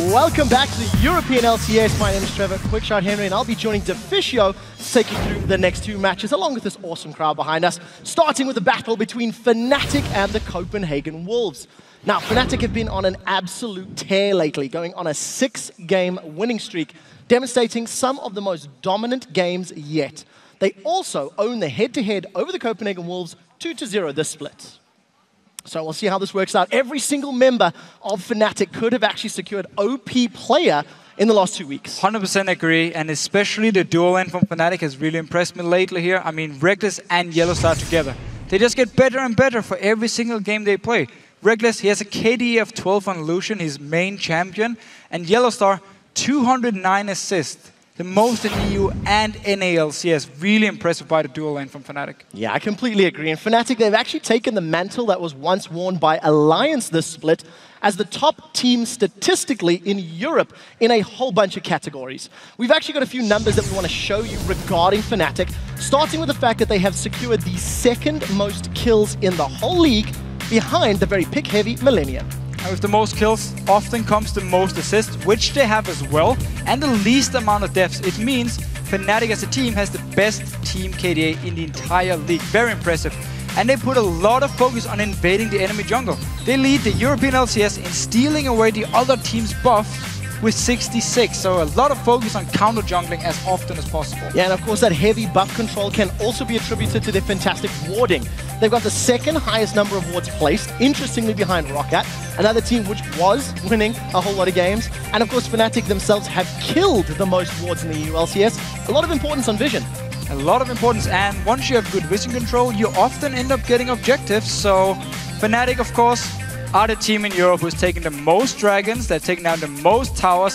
Welcome back to the European LCS. My name is Trevor Quickshot Henry, and I'll be joining Deficio to take you through the next two matches, along with this awesome crowd behind us, starting with the battle between Fnatic and the Copenhagen Wolves. Now, Fnatic have been on an absolute tear lately, going on a 6-game winning streak, demonstrating some of the most dominant games yet. They also own the head-to-head over the Copenhagen Wolves 2-0 this split. So we'll see how this works out. Every single member of Fnatic could have actually secured OP player in the last 2 weeks. 100% agree, and especially the dual lane from Fnatic has really impressed me lately here. I mean, Rekkles and YellOwStaR together. They just get better and better for every single game they play. Rekkles, he has a KD of 12 on Lucian, his main champion, and YellOwStaR, 209 assists. The most in EU and NALCS. Really impressive by the dual lane from Fnatic. Yeah, I completely agree. And Fnatic, they've actually taken the mantle that was once worn by Alliance this split as the top team statistically in Europe in a whole bunch of categories. We've actually got a few numbers that we want to show you regarding Fnatic, starting with the fact that they have secured the second most kills in the whole league behind the very pick-heavy Millennium. And with the most kills, often comes the most assists, which they have as well, and the least amount of deaths. It means Fnatic as a team has the best team KDA in the entire league. Very impressive. And they put a lot of focus on invading the enemy jungle. They lead the European LCS in stealing away the other team's buff with 66, so a lot of focus on counter jungling as often as possible. Yeah, and of course that heavy buff control can also be attributed to their fantastic warding. They've got the second highest number of wards placed, interestingly behind Roccat, another team which was winning a whole lot of games. And of course Fnatic themselves have killed the most wards in the EU LCS. A lot of importance on vision. A lot of importance, and once you have good vision control, you often end up getting objectives. So Fnatic, of course, are the team in Europe who's taken the most dragons. They're taking down the most towers.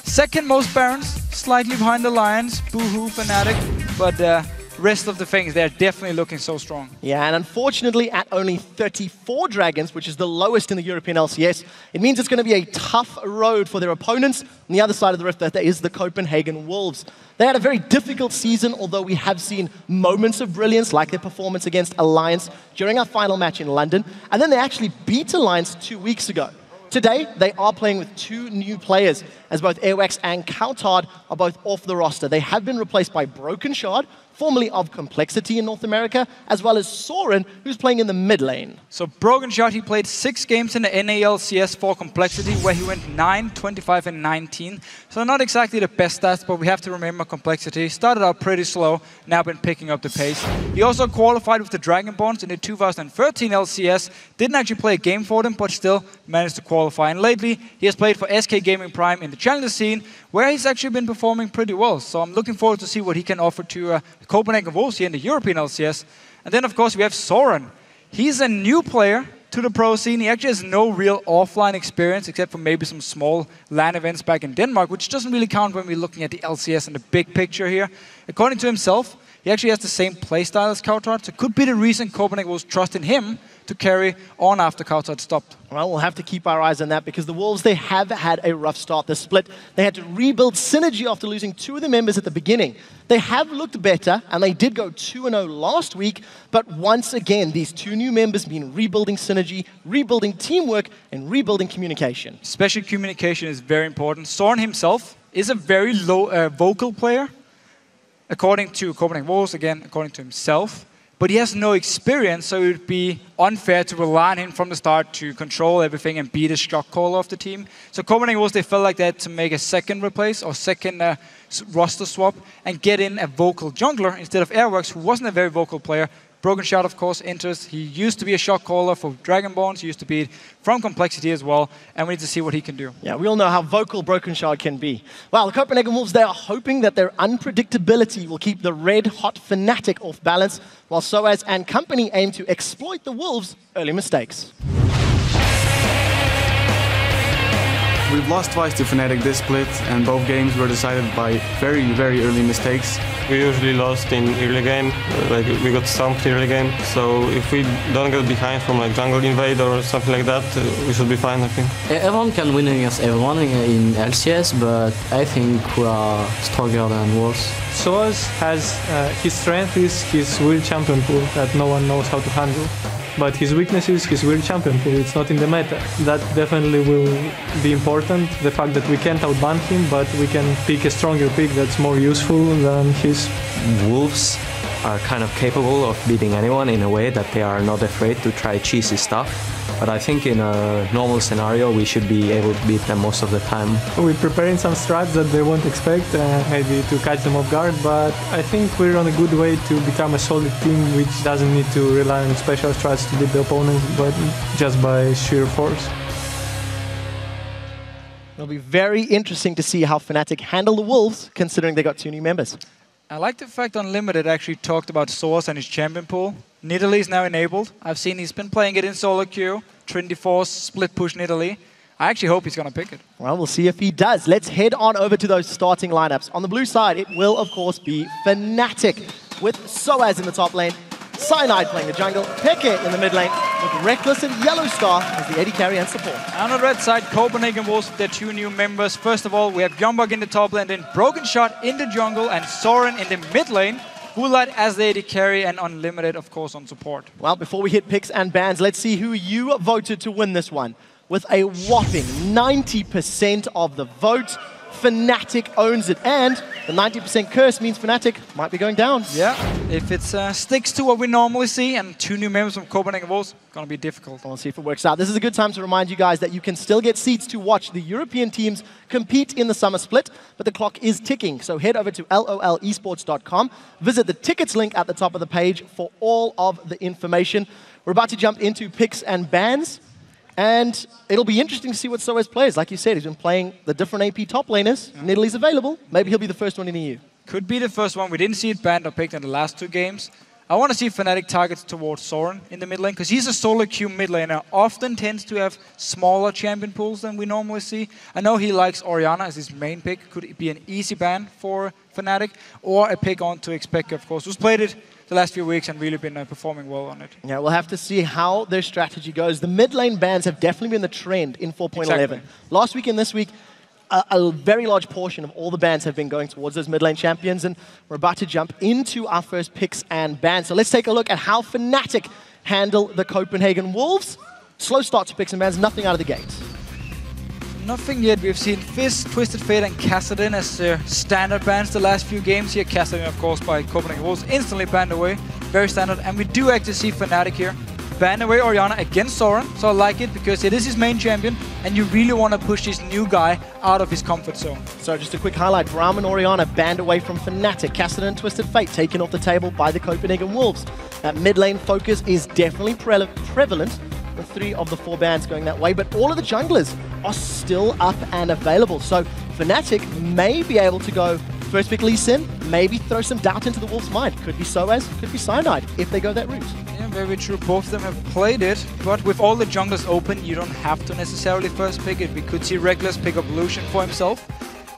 Second most barons, slightly behind the Lions. Boo-hoo, Fnatic. But rest of the things, they're definitely looking so strong. Yeah, and unfortunately at only 34 dragons, which is the lowest in the European LCS, it means it's going to be a tough road for their opponents. On the other side of the rift, there is the Copenhagen Wolves. They had a very difficult season, although we have seen moments of brilliance, like their performance against Alliance during our final match in London. And then they actually beat Alliance 2 weeks ago. Today, they are playing with 2 new players, as both Airwax and Coutard are both off the roster. They have been replaced by Brokenshard, formerly of Complexity in North America, as well as Soren, who's playing in the mid lane. So Brokenshard, he played 6 games in the NALCS for Complexity, where he went 9, 25, and 19. So not exactly the best stats, but we have to remember Complexity started out pretty slow, now been picking up the pace. He also qualified with the Dragonborns in the 2013 LCS. Didn't actually play a game for them, but still managed to qualify. And lately, he has played for SK Gaming Prime in the Challenger scene, where he's actually been performing pretty well. So I'm looking forward to see what he can offer to the Copenhagen Wolves here in the European LCS. And then, of course, we have Soren. He's a new player to the pro scene. He actually has no real offline experience, except for maybe some small LAN events back in Denmark, which doesn't really count when we're looking at the LCS and the big picture here. According to himself, he actually has the same playstyle as Coutard, so it could be the reason Copenhagen Wolves trust in him to carry on after Coutard stopped. Well, we'll have to keep our eyes on that, because the Wolves, they have had a rough start this split. They had to rebuild synergy after losing 2 of the members at the beginning. They have looked better, and they did go 2-0 last week, but once again, these 2 new members mean rebuilding synergy, rebuilding teamwork, and rebuilding communication. Especially communication is very important. Soren himself is a very low vocal player, according to Copenhagen Wolves, again, according to himself. But he has no experience, so it would be unfair to rely on him from the start to control everything and be the shot caller of the team. So Copenhagen Wolves, they felt like they had to make a second replace or second roster swap and get in a vocal jungler instead of Airworks, who wasn't a very vocal player. Brokenshard, of course, enters. He used to be a shot caller for Dragonborns. He used to be from Complexity as well. And we need to see what he can do. Yeah, we all know how vocal Brokenshard can be. Well, the Copenhagen Wolves, they are hoping that their unpredictability will keep the red-hot Fnatic off balance, while sOAZ and company aim to exploit the Wolves' early mistakes. We've lost twice to Fnatic this split, and both games were decided by very, very early mistakes. We usually lost in early game, like we got stumped in early game. So if we don't get behind from like jungle invade or something like that, we should be fine, I think. Everyone can win against everyone in LCS, but I think we are stronger than Wolves. sOAZ has his strength is his real champion pool that no one knows how to handle. but his weakness is his weird champion pool. It's not in the meta. That definitely will be important. The fact that we can't outban him, but we can pick a stronger pick that's more useful than his. Wolves are kind of capable of beating anyone in a way that they are not afraid to try cheesy stuff. But I think in a normal scenario, we should be able to beat them most of the time. We're preparing some strats that they won't expect, maybe to catch them off guard, but I think we're on a good way to become a solid team which doesn't need to rely on special strats to beat the opponents, but just by sheer force. It'll be very interesting to see how Fnatic handle the Wolves, considering they got 2 new members. I like the fact Unlimited actually talked about sOAZ and his champion pool. Nidalee is now enabled. I've seen he's been playing it in solo queue. Trinity Force, split push Nidalee. I actually hope he's going to pick it. Well, we'll see if he does. Let's head on over to those starting lineups. On the blue side, it will, of course, be Fnatic with sOAZ in the top lane, Cyanide playing the jungle, xPeke in the mid lane, with Rekkles and YellOwStaR as the AD carry and support. On the red side, Copenhagen Wolves with their 2 new members. First of all, we have YoungBuck in the top lane, then Brokenshard in the jungle, and Soren in the mid lane. Woolite as the AD carry, and Unlimited, of course, on support. Well, before we hit picks and bans, let's see who you voted to win this one. With a whopping 90% of the vote, Fnatic owns it. And the 90% curse means Fnatic might be going down. Yeah, if it sticks to what we normally see, and 2 new members from Copenhagen Wolves, going to be difficult. We'll see if it works out. This is a good time to remind you guys that you can still get seats to watch the European teams compete in the summer split, but the clock is ticking. So head over to LOLesports.com, visit the tickets link at the top of the page for all of the information. We're about to jump into picks and bans, and it'll be interesting to see what sOAZ plays. Like you said, he's been playing the different AP top laners. Nidalee's available. Maybe he'll be the first one in the EU. Could be the first one. We didn't see it banned or picked in the last 2 games. I want to see Fnatic targets towards Soren in the mid lane, because he's a solo queue mid laner, often tends to have smaller champion pools than we normally see. I know he likes Orianna as his main pick. Could it be an easy ban for Fnatic, or a pick on to xPeke, of course, who's played it the last few weeks and really been performing well on it. Yeah, we'll have to see how their strategy goes. The mid lane bans have definitely been the trend in 4.11. Exactly. Last week and this week, a very large portion of all the bans have been going towards those mid lane champions, and we're about to jump into our first picks and bans. So let's take a look at how Fnatic handle the Copenhagen Wolves. Slow start to picks and bans, nothing out of the gate. Nothing yet. We've seen Fizz, Twisted Fate and Kassadin as their standard bans the last few games here. Kassadin, of course, by Copenhagen Wolves, instantly banned away. Very standard. And we do actually see Fnatic here ban away Orianna against Soren. So I like it because it is his main champion, and you really want to push this new guy out of his comfort zone. So just a quick highlight. Braum and Orianna banned away from Fnatic. Kassadin and Twisted Fate taken off the table by the Copenhagen Wolves. That mid lane focus is definitely prevalent, with 3 of the 4 bans going that way, but all of the junglers are still up and available. So Fnatic may be able to go first pick Lee Sin, maybe throw some doubt into the Wolves' mind. Could be sOAZ, could be Cyanide, if they go that route. Yeah, very true. Both of them have played it, but with all the junglers open, you don't have to necessarily first pick it. We could see Rekkles pick up Lucian for himself,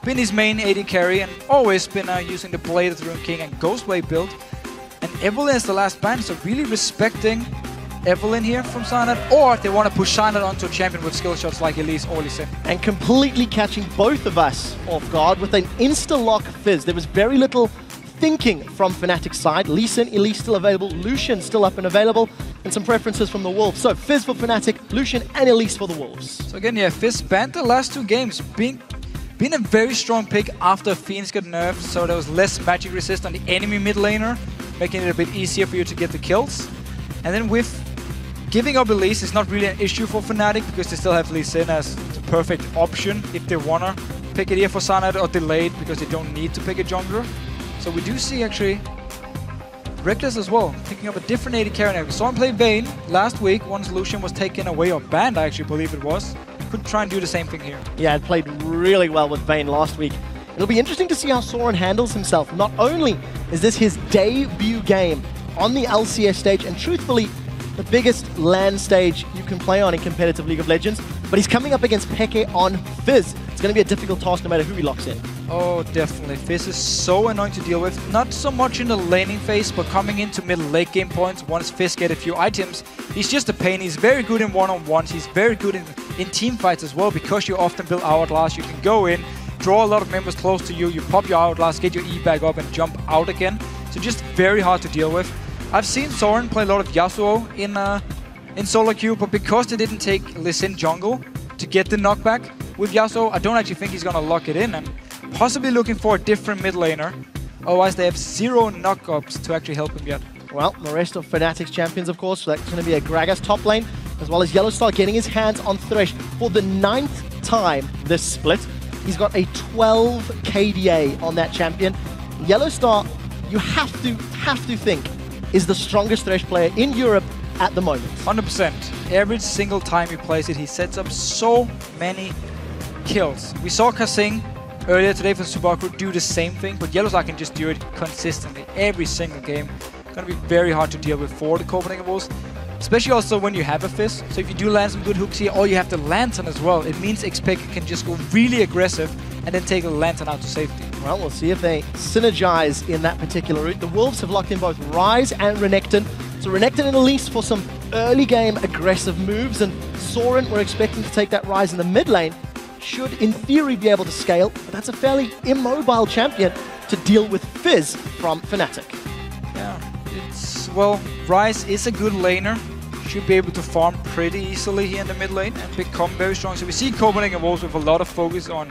been his main AD carry, and always been using the Bladed Rune King and Ghostwave build. And Evelynn is the last ban, so really respecting Evelynn here from Cyanide, or they want to push Cyanide onto a champion with skill shots like Elise or Lee Sin. And completely catching both of us off guard with an insta-lock Fizz. There was very little thinking from Fnatic's side. Lee Sin, Elise still available, Lucian still up and available, and some preferences from the Wolves. So Fizz for Fnatic, Lucian and Elise for the Wolves. So again, yeah, Fizz banned the last 2 games, being a very strong pick after Phoenix got nerfed, so there was less magic resist on the enemy mid laner, making it a bit easier for you to get the kills. And then with giving up Elise is not really an issue for Fnatic, because they still have Lee Sin as the perfect option if they want to pick it here for Cyanide, or delayed because they don't need to pick a jungler. So we do see actually Rekkles as well, picking up a different AD carry now. We saw him play Vayne last week once Lucian was taken away or banned, I actually believe it was. Could try and do the same thing here. Yeah, it played really well with Vayne last week. It'll be interesting to see how Soren handles himself. Not only is this his debut game on the LCS stage, and truthfully, the biggest LAN stage you can play on in competitive League of Legends, but he's coming up against xPeke on Fizz. It's going to be a difficult task no matter who he locks in. Oh, definitely. Fizz is so annoying to deal with. Not so much in the laning phase, but coming into middle late game points, once Fizz get a few items, he's just a pain. He's very good in one-on-ones. He's very good in team fights as well, because you often build Hourglass. You can go in, draw a lot of members close to you, you pop your Hourglass, get your E back up and jump out again. So just very hard to deal with. I've seen Soren play a lot of Yasuo in in solo queue, but because they didn't take Listen jungle to get the knockback with Yasuo, I don't actually think he's gonna lock it in, and possibly looking for a different mid laner. Otherwise, they have 0 knockups to actually help him yet. Well, the rest of Fnatic's champions, of course, that's going to be a Gragas top lane, as well as YellOwStaR getting his hands on Thresh for the 9th time this split. He's got a 12 KDA on that champion. YellOwStaR, you have to think, is the strongest Thresh player in Europe at the moment. 100%. Every single time he plays it, he sets up so many kills. We saw Kasing earlier today for Subaru do the same thing, but YellOwStaR can just do it consistently every single game. Gonna be very hard to deal with for the Copenhagen Wolves, especially also when you have a Fizz. So if you do land some good hooks here, or you have the Lantern as well, it means xPeke can just go really aggressive and then take the Lantern out to safety. Well, we'll see if they synergize in that particular route. The Wolves have locked in both Ryze and Renekton. So Renekton and Elise for some early game aggressive moves, and Soren, we're expecting to take that Ryze in the mid lane. Should, in theory, be able to scale, but that's a fairly immobile champion to deal with Fizz from Fnatic. Yeah, well, Ryze is a good laner. Should be able to farm pretty easily here in the mid lane and become very strong. So we see Copenhagen Wolves with a lot of focus on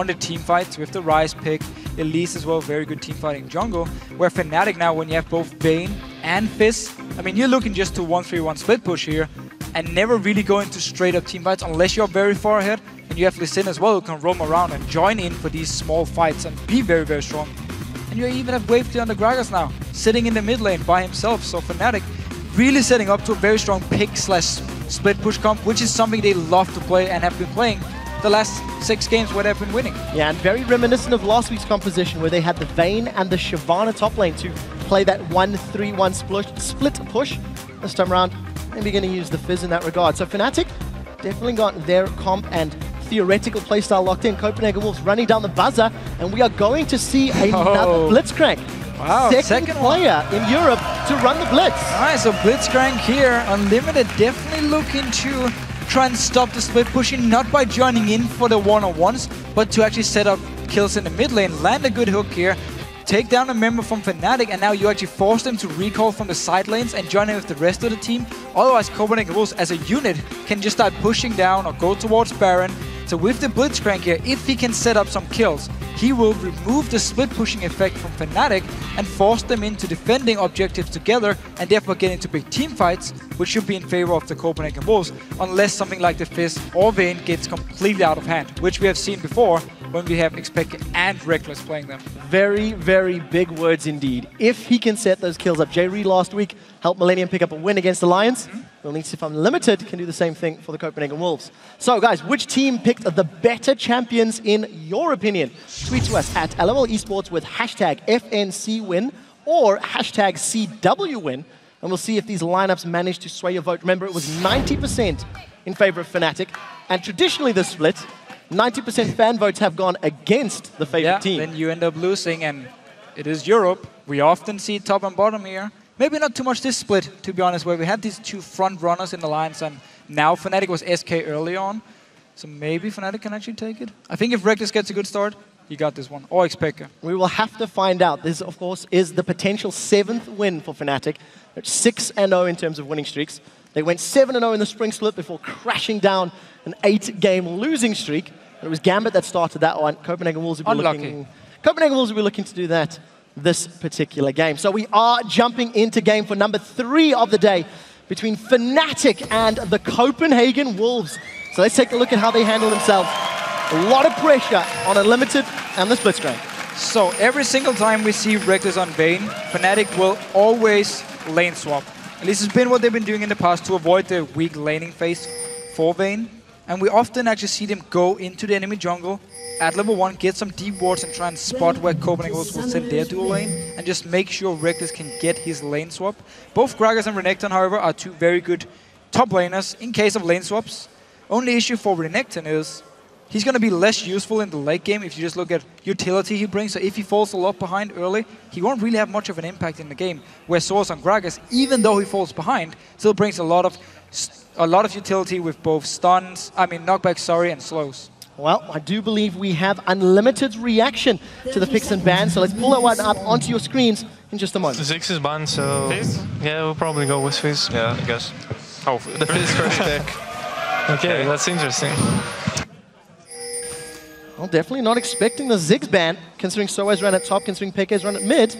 the team fights with the Ryze pick. Elise as well, very good team fighting jungle. Where Fnatic now, when you have both Vayne and Fizz, I mean, you're looking just to 1-3-1 split push here and never really go into straight up team fights unless you're very far ahead. And you have Listen as well, who can roam around and join in for these small fights and be very, very strong. And you even have Wave Clear on the Gragas now, sitting in the mid lane by himself. So Fnatic really setting up to a very strong pick/split push comp, which is something they love to play and have been playing the last 6 games where they've been winning. Yeah, and very reminiscent of last week's composition where they had the Vayne and the Shyvana top lane to play that 1-3-1 split push. This time around, maybe going to use the Fizz in that regard. So Fnatic definitely got their comp and theoretical playstyle locked in. Copenhagen Wolves running down the buzzer, and we are going to see another Blitzcrank. Wow, second player in Europe to run the Blitz. Alright, so Blitzcrank here, Unlimited definitely looking to try and stop the split pushing, not by joining in for the one-on-ones, but to actually set up kills in the mid lane, land a good hook here, take down a member from Fnatic, and now you actually force them to recall from the side lanes and join in with the rest of the team. Otherwise, Copenhagen Wolves as a unit can just start pushing down or go towards Baron. So with the Blitzcrank here, if he can set up some kills, he will remove the split pushing effect from Fnatic and force them into defending objectives together and therefore get into big team fights, which should be in favor of the Copenhagen Wolves, unless something like the Fizz or Vayne gets completely out of hand, which we have seen before when we have xPeke and Rekkles playing them. Very, very big words indeed. If he can set those kills up. J. Reed last week helped Millennium pick up a win against the Lions. We'll need to see if Unlimited can do the same thing for the Copenhagen Wolves. So guys, which team picked the better champions in your opinion? Tweet to us at LOL Esports with hashtag FNCWin or hashtag CWWin, and we'll see if these lineups manage to sway your vote. Remember, it was 90% in favor of Fnatic, and traditionally this split, 90% fan votes have gone against the favorite team. Then you end up losing, and it is Europe. We often see top and bottom here. Maybe not too much this split, to be honest, where we had these 2 front runners in the lines, and now Fnatic was SK early on. So maybe Fnatic can actually take it. I think if Rekkles gets a good start, you got this one. Or xPeke. We will have to find out. This, of course, is the potential 7th win for Fnatic. They're 6-0 in terms of winning streaks. They went 7-0 in the spring split before crashing down an 8-game losing streak. It was Gambit that started that one. Copenhagen Wolves will be looking to do that this particular game. So we are jumping into game for number 3 of the day between Fnatic and the Copenhagen Wolves. So let's take a look at how they handle themselves. A lot of pressure on Unlimited and the Blitzcrank. So every single time we see Rekkles on Vayne, Fnatic will always lane swap. At least it's been what they've been doing in the past to avoid the weak laning phase for Vayne. And we often actually see them go into the enemy jungle at level 1, get some deep wards and try and spot where Copenhagen Wolves will send their dual lane and just make sure Rekkles can get his lane swap. Both Gragas and Renekton, however, are 2 very good top laners in case of lane swaps. Only issue for Renekton is he's going to be less useful in the late game if you just look at utility he brings. So if he falls a lot behind early, he won't really have much of an impact in the game. Where sOAZ on Gragas, even though he falls behind, still brings a lot of utility with both knockback, and slows. Well, I do believe we have Unlimited's reaction to the picks and bans, so let's pull that one up onto your screens in just a moment. Ziggs is banned, so yeah, we'll probably go with Fizz. Yeah, I guess. Oh, there is first pick. Okay, that's interesting. Well, definitely not expecting the Ziggs ban, considering sOAZ ran at top, considering Peke's run at mid.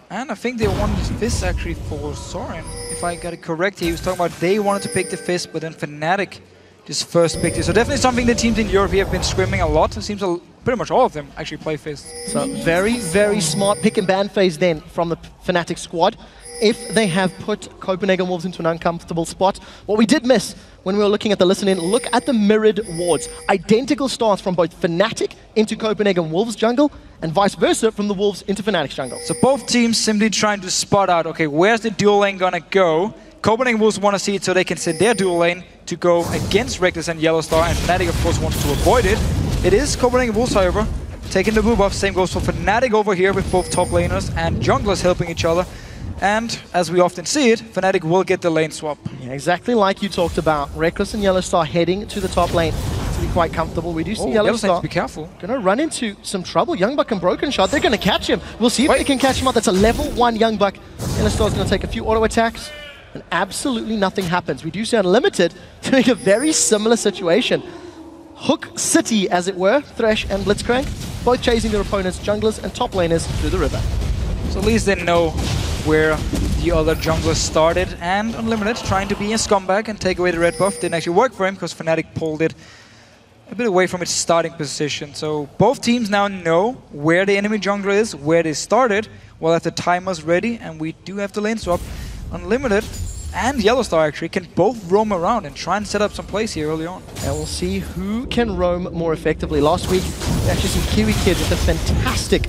And I think they wanted this actually for Soren. If I got it correct, he was talking about they wanted to pick the Fizz, but then Fnatic just first picked it. So definitely something the teams in Europe have been scrimming a lot. It seems pretty much all of them actually play Fizz. So very, very smart pick and ban phase then from the Fnatic squad. If they have put Copenhagen Wolves into an uncomfortable spot. What we did miss when we were looking at the listen-in, look at the mirrored wards. Identical starts from both Fnatic into Copenhagen Wolves jungle and vice versa from the Wolves into Fnatic's jungle. So both teams simply trying to spot out, okay, where's the dual lane gonna go? Copenhagen Wolves want to see it so they can send their dual lane to go against Rekkles and YellOwStaR, and Fnatic of course wants to avoid it. It is Copenhagen Wolves, however, taking the blue buff. Same goes for Fnatic over here with both top laners and junglers helping each other. And as we often see it, Fnatic will get the lane swap. Yeah, exactly like you talked about. Rekkles and YellOwStaR heading to the top lane to be quite comfortable. We do see YellOwStaR be careful. Gonna run into some trouble. YoungBuck and Brokenshard, they're gonna catch him. We'll see if they can catch him out. That's a level 1 YoungBuck. YellOwStar's gonna take a few auto attacks, and absolutely nothing happens. We do see Unlimited doing a very similar situation. Hook City, as it were, Thresh and Blitzcrank, both chasing their opponents, junglers and top laners through the river. So at least they know where the other junglers started, and Unlimited trying to be a scumbag and take away the red buff. Didn't actually work for him because Fnatic pulled it a bit away from its starting position. So both teams now know where the enemy jungler is, where they started. We'll have the timers ready, and we do have the lane swap. Unlimited and YellOwStaR actually can both roam around and try and set up some plays here early on. And we'll see who can roam more effectively. Last week, we actually seen Kiwi Kid with a fantastic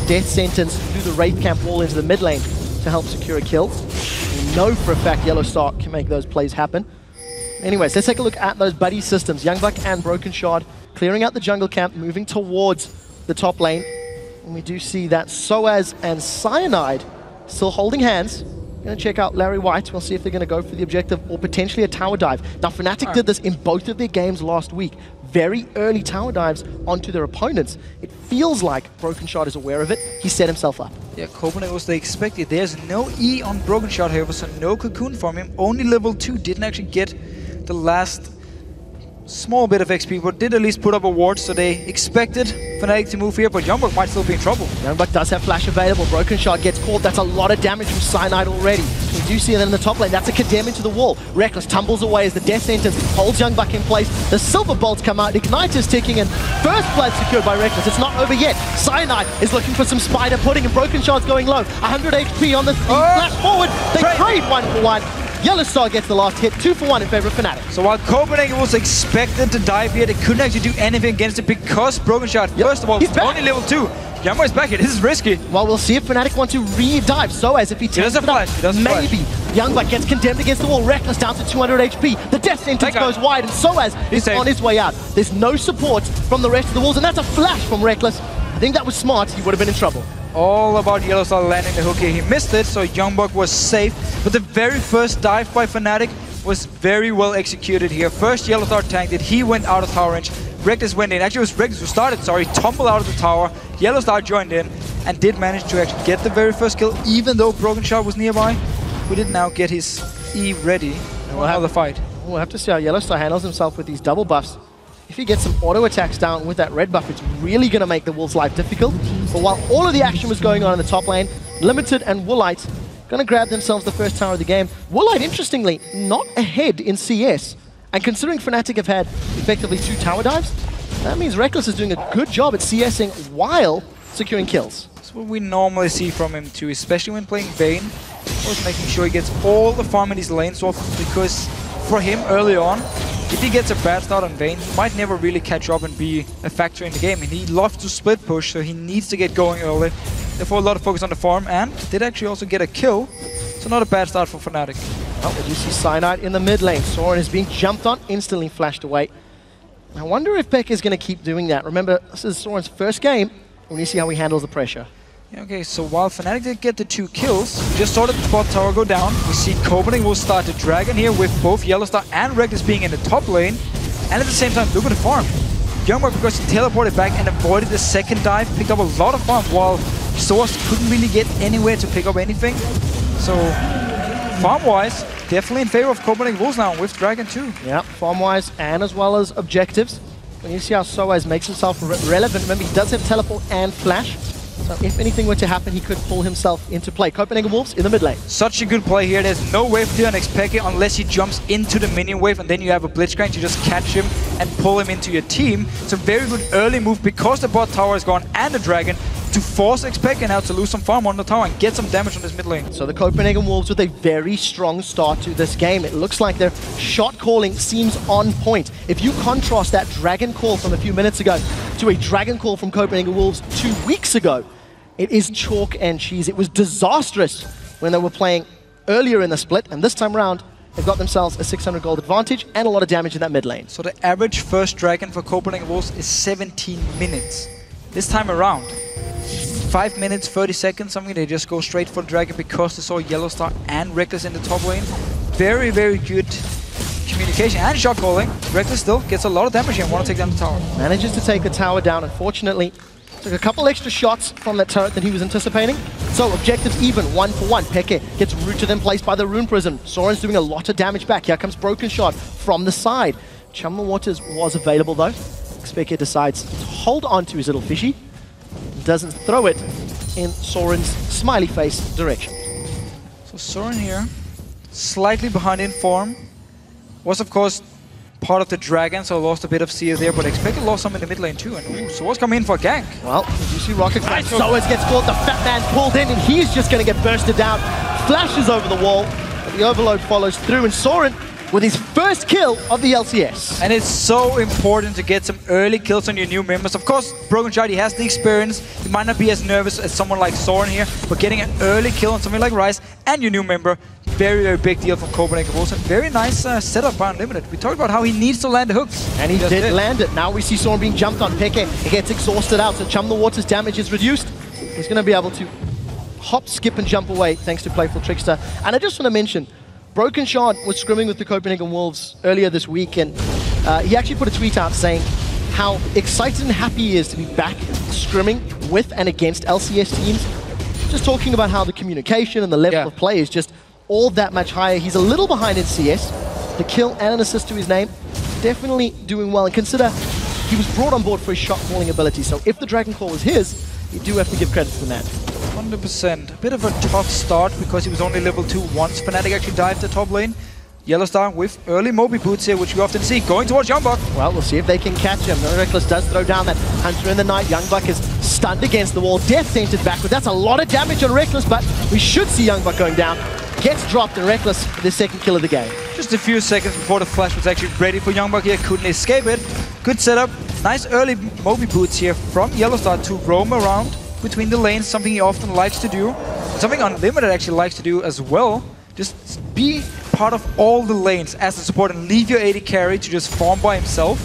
death sentence through the Wraith Camp wall into the mid lane to help secure a kill. We know for a fact YellOwStaR can make those plays happen. Anyways, let's take a look at those buddy systems. YoungBuck and Brokenshard clearing out the jungle camp, moving towards the top lane. And we do see that sOAZ and Cyanide still holding hands. Going to check out Larry White. We'll see if they're going to go for the objective or potentially a tower dive. Now, Fnatic did this in both of their games last week. Very early tower dives onto their opponents. It feels like Brokenshard is aware of it. He set himself up. Yeah, Copenhagen was they expected. There's no E on Brokenshard, however, so no cocoon from him. Only level 2, didn't actually get the last small bit of XP, but did at least put up a ward, so they expected Fnatic to move here, but YoungBuck might still be in trouble. YoungBuck does have flash available. Brokenshard gets caught. That's a lot of damage from Cyanide already. We do see it in the top lane. That's a condemn into the wall. Rekkles tumbles away as the death sentence holds YoungBuck in place. The silver bolts come out. Ignite is ticking, and first blood secured by Rekkles. It's not over yet. Cyanide is looking for some spider pudding, and Brokenshard's going low. 100 HP on the flash forward. They trade 1-for-1. YellOwStaR gets the last hit, 2-for-1 in favor of Fnatic. So while Copenhagen was expected to dive here, they couldn't actually do anything against it because Brokenshard, first of all, he's only level 2. YoungBuck is back here. This is risky. Well, we'll see if Fnatic want to re-dive. sOAZ, if he takes it up, maybe. YoungBuck gets condemned against the wall. Rekkles down to 200 HP. The death sentence goes wide, and sOAZ is on his way out. There's no support from the rest of the walls, and that's a flash from Rekkles. I think that was smart. He would have been in trouble. All about YellOwStaR landing the hook here. He missed it, so YoungBuck was safe. But the very first dive by Fnatic was very well executed here. First, YellOwStaR tanked it. He went out of tower range. Rekkles went in. Actually, it was Rekkles who started, sorry. Tumbled out of the tower. YellOwStaR joined in and did manage to actually get the very first kill, even though Brokenshard was nearby. We did now get his E ready. We'll have the fight. We'll have to see how YellOwStaR handles himself with these double buffs. If he gets some auto attacks down with that red buff, it's really going to make the Wolves' life difficult. But while all of the action was going on in the top lane, Limited and Woolite going to grab themselves the first tower of the game. Woolite, interestingly, not ahead in CS. And considering Fnatic have had effectively 2 tower dives, that means Rekkles is doing a good job at CSing while securing kills. That's what we normally see from him too, especially when playing Vayne. Always making sure he gets all the farm in his lane swap, because for him early on, if he gets a bad start on Vayne, he might never really catch up and be a factor in the game. And he loves to split push, so he needs to get going early. Therefore, a lot of focus on the farm, and did actually also get a kill. So not a bad start for Fnatic. Oh, we do see Cyanide in the mid lane. Soren is being jumped on, instantly flashed away. I wonder if Peck is going to keep doing that. Remember, this is Soren's first game. We need to see how he handles the pressure. Yeah, okay, so while Fnatic did get the 2 kills, we just saw the bot tower go down. We see Copenhagen will start the dragon here with both YellOwStaR and Rekkles being in the top lane. And at the same time, look at the farm. YoungBuck, because he teleported back and avoided the second dive, picked up a lot of farm, while sOAZ couldn't really get anywhere to pick up anything. So, farm-wise, definitely in favor of Copenhagen Wolves now with Dragon 2. Yeah, farm-wise and as well as objectives. When you see how sOAZ makes himself relevant, remember he does have teleport and flash. So if anything were to happen, he could pull himself into play. Copenhagen Wolves in the mid lane. Such a good play here. There's no wave clear on xPeke unless he jumps into the minion wave, and then you have a Blitzcrank to just catch him and pull him into your team. It's a very good early move because the bot tower is gone and the dragon to force xPeke now to lose some farm on the tower and get some damage on this mid lane. So the Copenhagen Wolves with a very strong start to this game. It looks like their shot calling seems on point. If you contrast that dragon call from a few minutes ago to a dragon call from Copenhagen Wolves 2 weeks ago, it is chalk and cheese. It was disastrous when they were playing earlier in the split, and this time around, they've got themselves a 600 gold advantage and a lot of damage in that mid lane. So the average first dragon for Copenhagen Wolves is 17 minutes. This time around, 5 minutes, 30 seconds, something they just go straight for the dragon because they saw YellOwStaR and Rekkles in the top lane. Very, very good communication and shot calling. Rekkles still gets a lot of damage here and want to take down the tower. Manages to take the tower down, unfortunately. Took a couple extra shots from that turret than he was anticipating. So objectives even, 1 for 1. Peke gets rooted in place by the Rune Prism. Soren's doing a lot of damage back. Here comes Brokenshard from the side. Chum Waters was available though. xPeke decides to hold on to his little fishy. Doesn't throw it in Soren's smiley face direction. So Soren here, slightly behind in form. Was of course part of the dragon, so lost a bit of CS there, but xPeke lost some in the mid lane too. And sOAZ coming in for a gank. Well, you see Rocket Crash. sOAZ gets caught, the fat man pulled in, and he's just going to get bursted down. Flashes over the wall, but the overload follows through, and Soren with his first kill of the LCS. And it's so important to get some early kills on your new members. Of course, Brokenshard, he has the experience. He might not be as nervous as someone like Soren here, but getting an early kill on something like Ryze and your new member, very, very big deal from Copenhagen Wolves. And very nice setup by Unlimited. We talked about how he needs to land the hooks. And he did land it. Now we see Soren being jumped on. Peke, he gets exhausted out, so Chum the Water's damage is reduced. He's going to be able to hop, skip, and jump away thanks to Playful Trickster. And I just want to mention, Brokenshard was scrimming with the Copenhagen Wolves earlier this week, and he actually put a tweet out saying how excited and happy he is to be back scrimming with and against LCS teams. Just talking about how the communication and the level of play is just all that much higher. He's a little behind in CS. The kill and an assist to his name. Definitely doing well, and consider he was brought on board for his shot calling ability, so if the Dragon Call was his, you do have to give credit to the man. 100%. A bit of a tough start because he was only level 2 once Fnatic actually dived the top lane. YellOwStaR with early Moby boots here, which we often see, going towards YoungBuck. Well, we'll see if they can catch him. Rekkles does throw down that Hunter in the Night. YoungBuck is stunned against the wall. Death tainted backward. That's a lot of damage on Rekkles, but we should see YoungBuck going down. Gets dropped, and Rekkles for the second kill of the game. Just a few seconds before the flash was actually ready for YoungBuck here. Couldn't escape it. Good setup. Nice early Moby boots here from YellOwStaR to roam around between the lanes, something he often likes to do. Something Unlimited actually likes to do as well. Just be part of all the lanes as a support and leave your AD carry to just farm by himself.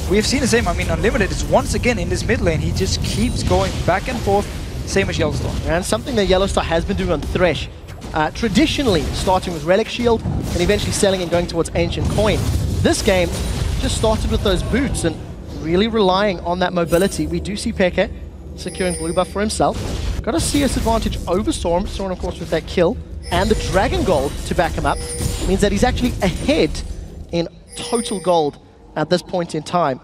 We have seen the same. I mean, Unlimited is once again in this mid lane. He just keeps going back and forth, same as YellOwStaR. And something that YellOwStaR has been doing on Thresh, traditionally starting with Relic Shield and eventually selling and going towards Ancient Coin. This game just started with those boots and really relying on that mobility. We do see Peke securing blue buff for himself. Got a CS advantage over Soren. Soren, of course, with that kill. And the Dragon Gold to back him up means that he's actually ahead in total gold at this point in time.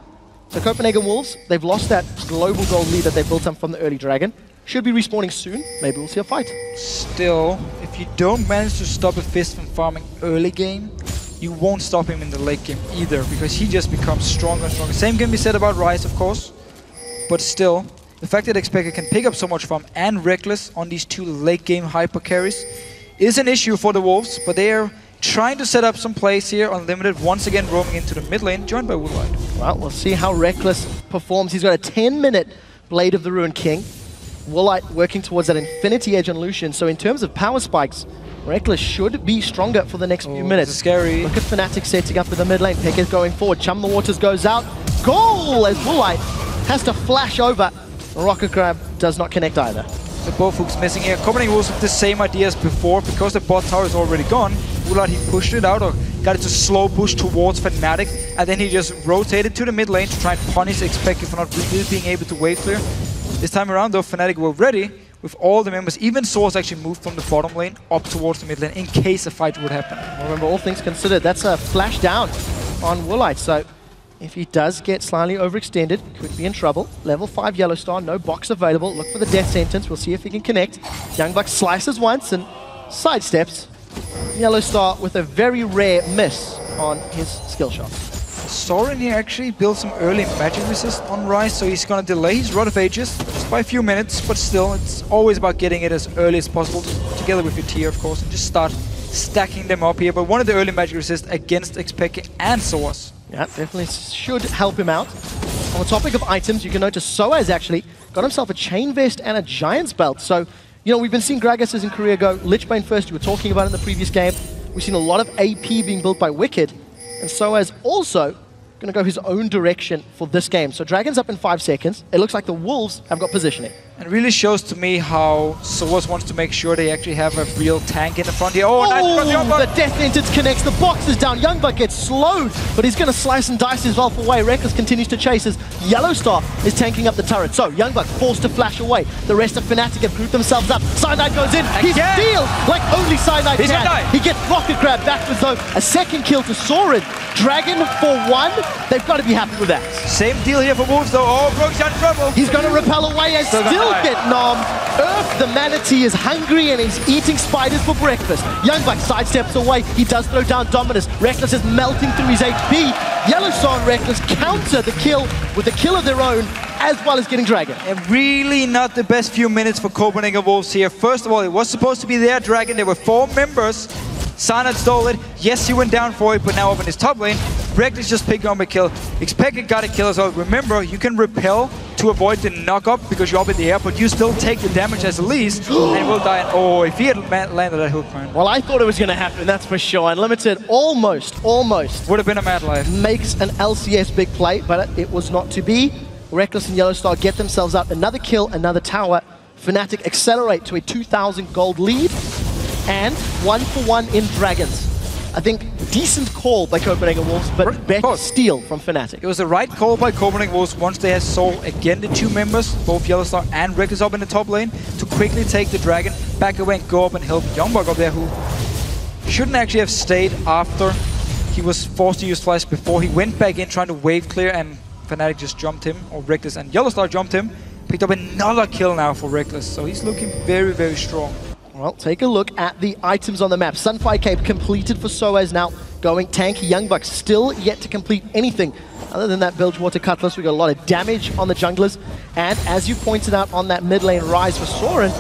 So Copenhagen Wolves, they've lost that global gold lead that they built up from the early Dragon. Should be respawning soon. Maybe we'll see a fight. Still, if you don't manage to stop a Fist from farming early game, you won't stop him in the late game either, because he just becomes stronger and stronger. Same can be said about Ryze, of course, but still, the fact that xPeke can pick up so much farm and Rekkles on these two late game hyper carries is an issue for the Wolves, but they are trying to set up some plays here. Unlimited once again roaming into the mid lane, joined by Woolite. Well, we'll see how Rekkles performs. He's got a 10-minute Blade of the Ruined King. Woolite working towards that Infinity Edge on Lucian, so in terms of power spikes, Rekkles should be stronger for the next few minutes. Scary. Look at Fnatic setting up for the mid lane. Peke going forward. Chum the Waters goes out. Goal as Woolite has to flash over. Rocket Grab does not connect either. So both hooks missing here. Copenhagen Wolves with the same idea as before, because the bot tower is already gone. Woolite, he pushed it out or got it to slow push towards Fnatic, and then he just rotated to the mid lane to try and punish xPeke for not really being able to wave clear. This time around though, Fnatic were ready with all the members. Even sOAZ actually moved from the bottom lane up towards the mid lane in case a fight would happen. Remember, all things considered, that's a flash down on Woolite. So if he does get slightly overextended, could be in trouble. Level 5 YellOwStaR, no box available. Look for the death sentence. We'll see if he can connect. YoungBuck slices once and sidesteps. YellOwStaR with a very rare miss on his skill shot. Soren here actually built some early magic resist on Ryze, so he's going to delay his Rod of Ages just by a few minutes, but still, it's always about getting it as early as possible, together with your tier, of course, and just start stacking them up here. But one of the early magic resist against xPeke and sOAZ. Yeah, definitely should help him out. On the topic of items, you can notice sOAZ actually got himself a chain vest and a giant's belt. So, you know, we've been seeing Gragas's in Korea go Lichbane first. You were talking about it in the previous game. We've seen a lot of AP being built by Wicked. And sOAZ also going to go his own direction for this game. So Dragon's up in 5 seconds. It looks like the Wolves have got positioning. It really shows to me how sOAZ wants to make sure they actually have a real tank in the front here. Oh, nice from YoungBuck. The death sentence connects. The box is down. YoungBuck gets slowed, but he's going to slice and dice his Valve away. Rekkles continues to chase as YellOwStaR is tanking up the turret. So YoungBuck forced to flash away. The rest of Fnatic have grouped themselves up. Cyanide goes in. He steals like only Cyanide can. He gets rocket grab backwards though. A second kill to Soren. Dragon for 1. They've got to be happy with that. Same deal here for Wolves though. Oh, Brokenshard in trouble. He's going to repel away and still get nommed. Earth, the manatee, is hungry and he's eating spiders for breakfast. YoungBuck sidesteps away. He does throw down Dominus. Rekkles is melting through his HP. YellOwStaR and Rekkles counter the kill with a kill of their own, as well as getting Dragon. And really not the best few minutes for Copenhagen Wolves here. First of all, it was supposed to be their Dragon. There were 4 members. Cyanide stole it. Yes, he went down for it, but now up in his top lane, Rekkles just picked up a kill. xPeke got a kill as well. Remember, you can repel to avoid the knock-up because you're up in the air, but you still take the damage as the least and will die. Oh, if he had landed that hook, man. Well, I thought it was going to happen, that's for sure. Unlimited almost would have been a mad life. Makes an LCS big play, but it was not to be. Rekkles and YellOwStaR get themselves up. Another kill, another tower. Fnatic accelerate to a 2,000 gold lead. And 1-for-1 in Dragons. I think decent call by Copenhagen Wolves, but better steal from Fnatic. It was the right call by Copenhagen Wolves once they had saw again the 2 members, both YellOwStaR and Rekkles up in the top lane, to quickly take the Dragon, back away and go up and help YoungBuck up there, who shouldn't actually have stayed after he was forced to use Flash before he went back in trying to wave clear and Fnatic just jumped him, or Rekkles and YellOwStaR jumped him, picked up another kill now for Rekkles, so he's looking very, very strong. Well, take a look at the items on the map. Sunfire Cape completed for sOAZ now, going tanky. YoungBuck still yet to complete anything other than that Bilgewater Cutlass. We got a lot of damage on the junglers. And as you pointed out on that mid lane rise for Soren,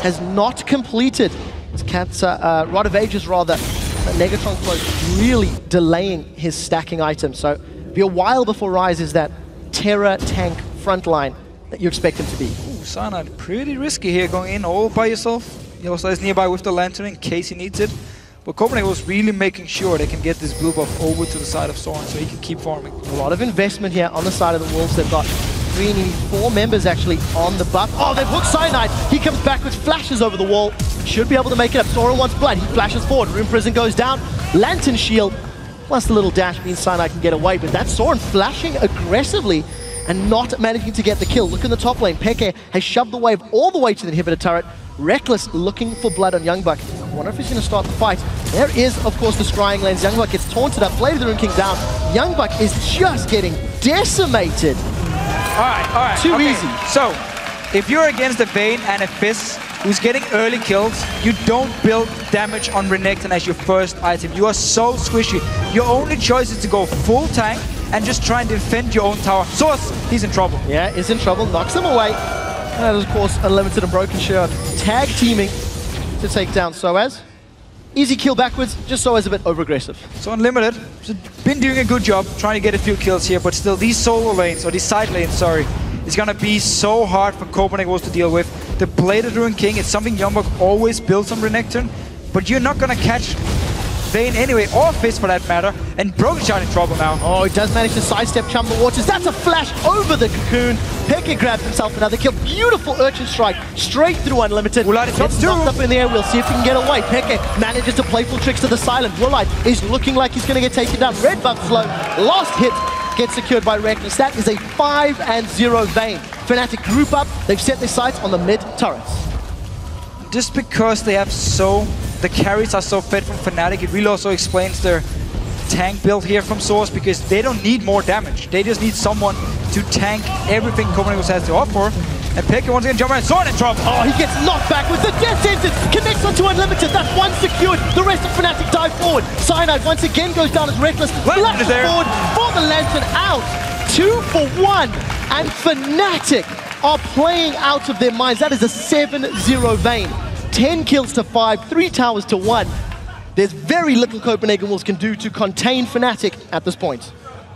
has not completed his Rod of Ages rather. Negatron Cloak really delaying his stacking items. So it'll be a while before Rise is that Terra tank frontline that you expect him to be. Ooh, Cyanide, pretty risky here, going in all by yourself. YellOwStaR is nearby with the lantern in case he needs it. But Copenhagen was really making sure they can get this blue buff over to the side of Soren so he can keep farming. A lot of investment here on the side of the Wolves. They've got 4 members actually on the buff. Oh, they've hooked Cyanide. He comes back with flashes over the wall. Should be able to make it up. Soren wants blood. He flashes forward. Rune Prison goes down. Lantern shield. Plus the little dash means Cyanide can get away. But that's Soren flashing aggressively and not managing to get the kill. Look in the top lane. Peke has shoved the wave all the way to the inhibitor turret. Rekkles looking for blood on YoungBuck. I wonder if he's going to start the fight. There is, of course, the scrying lens. YoungBuck gets taunted up. Blade of the Rune King down. YoungBuck is just getting decimated. All right. Too easy. So, if you're against a Vayne and a Fizz who's getting early kills, you don't build damage on Renekton as your first item. You are so squishy. Your only choice is to go full tank and just try and defend your own tower. sOAZ, he's in trouble. Yeah, he's in trouble. Knocks him away. And of course, Unlimited and Brokenshard tag teaming to take down sOAZ. Easy kill backwards, just sOAZ a bit over-aggressive. So Unlimited has been doing a good job trying to get a few kills here, but still these solo lanes, or these side lanes, sorry, is going to be so hard for Copenhagen Wolves to deal with. The Blade of the Rune King, it's something YoungBuck always builds on Renekton, but you're not going to catch Vayne anyway, or Fizz for that matter, and Brokenshard in trouble now. Oh, he does manage to sidestep Chumble Waters. That's a flash over the cocoon. Peke grabs himself another kill. Beautiful Urchin Strike straight through Unlimited. Woolite gets knocked up in the air. We'll see if he can get away. Peke manages to playful tricks to the silent. Woolite is looking like he's going to get taken down. Red buff slow. Last hit gets secured by Rekkles. That is a 5-0 Vayne. Fnatic group up. They've set their sights on the mid turrets. just because they have the carries are so fed from Fnatic, it really also explains their tank build here from sOAZ, because they don't need more damage. They just need someone to tank everything Copenhagen has to offer. And xPeke once again jump around, Soren in trouble. Oh, he gets knocked back with the death sentence. Connects onto Unlimited. That's one secured. The rest of Fnatic dive forward. Cyanide once again goes down as Rekkles. Flashes forward for the Lantern out. 2 for 1. And Fnatic are playing out of their minds. That is a 7-0 Vayne. 10 kills to 5, 3 towers to 1. There's very little Copenhagen Wolves can do to contain Fnatic at this point.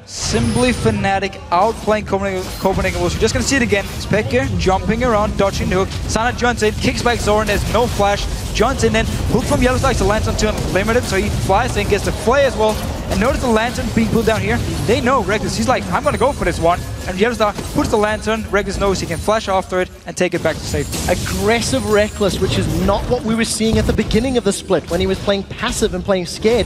Simply Fnatic outplaying Copenhagen Wolves. You're just going to see it again. xPeke jumping around, dodging the hook. Cyanide jumps in, kicks back Soren. There's no flash. Jumps in, hook from YellOwStaR to Lantern to Unlimited, so he flies in, gets the flay as well. And notice the Lantern being pulled down here. They know Rekkles. He's like, I'm going to go for this one. And YellOwStaR puts the Lantern. Rekkles knows he can flash after it and take it back to safety. Aggressive Rekkles, which is not what we were seeing at the beginning of the split when he was playing passive and playing scared.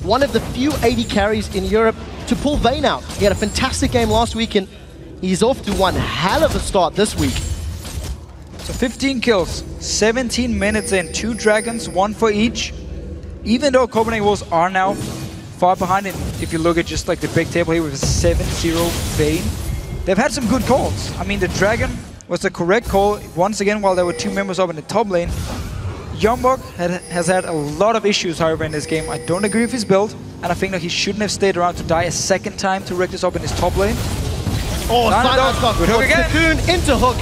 One of the few 80 carries in Europe to pull Vayne out. He had a fantastic game last week, and he's off to one hell of a start this week. So 15 kills, 17 minutes in, 2 dragons, 1 for each. Even though Copenhagen Wolves are now far behind, and if you look at just like the big table here with a 7-0 Vayne, they've had some good calls. I mean, the dragon was the correct call once again while there were 2 members up in the top lane. YoungBuck has had a lot of issues, however, in this game. I don't agree with his build, and I think that he shouldn't have stayed around to die a second time to Rekkles up in his top lane. Oh, Cyanide's got good hook again. Cocoon into hook.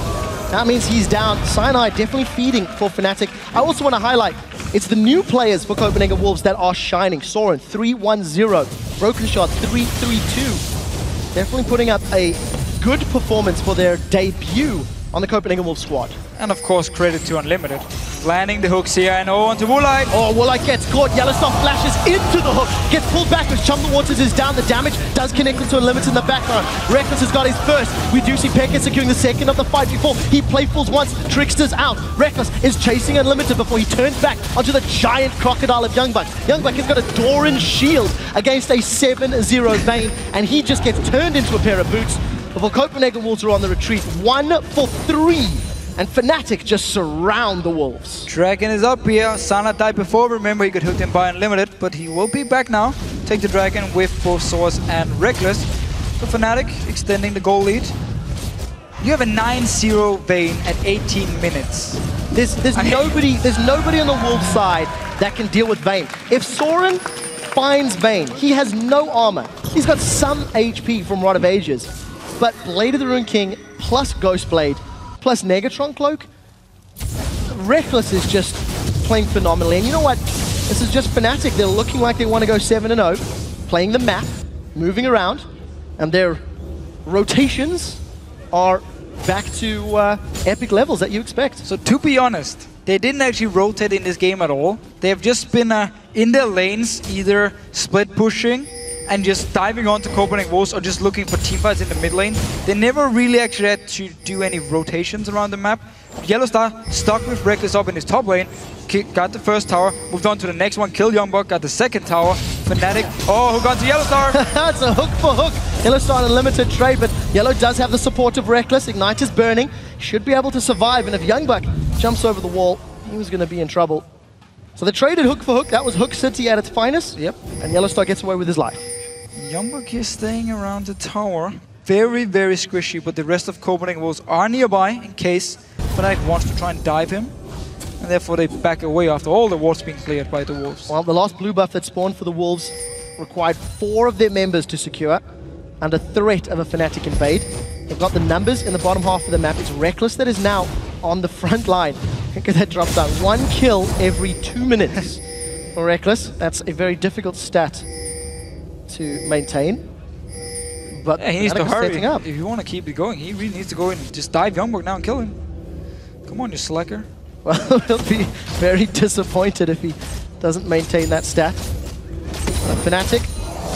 That means he's down. Cyanide definitely feeding for Fnatic. I also want to highlight, it's the new players for Copenhagen Wolves that are shining. Soren, 3-1-0. Brokenshard, 3-3-2. Definitely putting up a good performance for their debut on the Copenhagen Wolves squad. And of course, credit to Unlimited. Landing the hooks here, and onto Woolite. Oh, Woolite gets caught. YellOwStaR flashes into the hook. Gets pulled back as Chum the Waters is down. The damage does connect into Unlimited in the background. Rekkles has got his first. We do see xPeke securing the second of the fight before he playfuls once. Trickster's out. Rekkles is chasing Unlimited before he turns back onto the giant crocodile of YoungBuck. YoungBuck has got a Doran shield against a 7-0 Vayne, and he just gets turned into a pair of boots before Copenhagen Wolves are on the retreat. 1 for 3. And Fnatic just surround the Wolves. Dragon is up here. Sana died before. Remember, he got hooked in by Unlimited, but he will be back now. Take the Dragon with both sOAZ and Rekkles. So Fnatic extending the goal lead. You have a 9-0 Vayne at 18 minutes. There's nobody on the Wolves side that can deal with Vayne. If Soren finds Vayne, he has no armor. He's got some HP from Rod of Ages, but Blade of the Rune King plus Ghost Blade plus Negatron Cloak, Rekkles is just playing phenomenally. And you know what? This is just Fnatic. They're looking like they want to go 7-0, playing the map, moving around, and their rotations are back to epic levels that you expect. So to be honest, they didn't actually rotate in this game at all. They have just been in their lanes, either split pushing and just diving onto Copenhagen Wolves or just looking for teamfights in the mid lane. They never really actually had to do any rotations around the map. YellOwStaR stuck with Rekkles up in his top lane, got the first tower, moved on to the next one, killed YoungBuck, got the second tower. Fnatic, oh, hook onto YellOwStaR! That's a hook for hook. YellOwStaR on a limited trade, but Yellow does have the support of Rekkles. Ignite is burning, should be able to survive, and if YoungBuck jumps over the wall, he was going to be in trouble. So they traded hook for hook. That was Hook City at its finest. Yep. And YellOwStaR gets away with his life. YoungBuck is staying around the tower. Very, very squishy, but the rest of Copenhagen Wolves are nearby in case Fnatic wants to try and dive him. And therefore they back away after all the wards being cleared by the Wolves. Well, the last blue buff that spawned for the Wolves required 4 of their members to secure under threat of a Fnatic invade. They've got the numbers in the bottom half of the map. It's Rekkles that is now on the front line. Look at that drop down. 1 kill every 2 minutes for Rekkles. That's a very difficult stat to maintain. But yeah, he needs to hurry. Setting up. If you want to keep it going, he really needs to go in and just dive YoungBuck now and kill him. Come on, you slacker. Well, he'll be very disappointed if he doesn't maintain that stat. Fnatic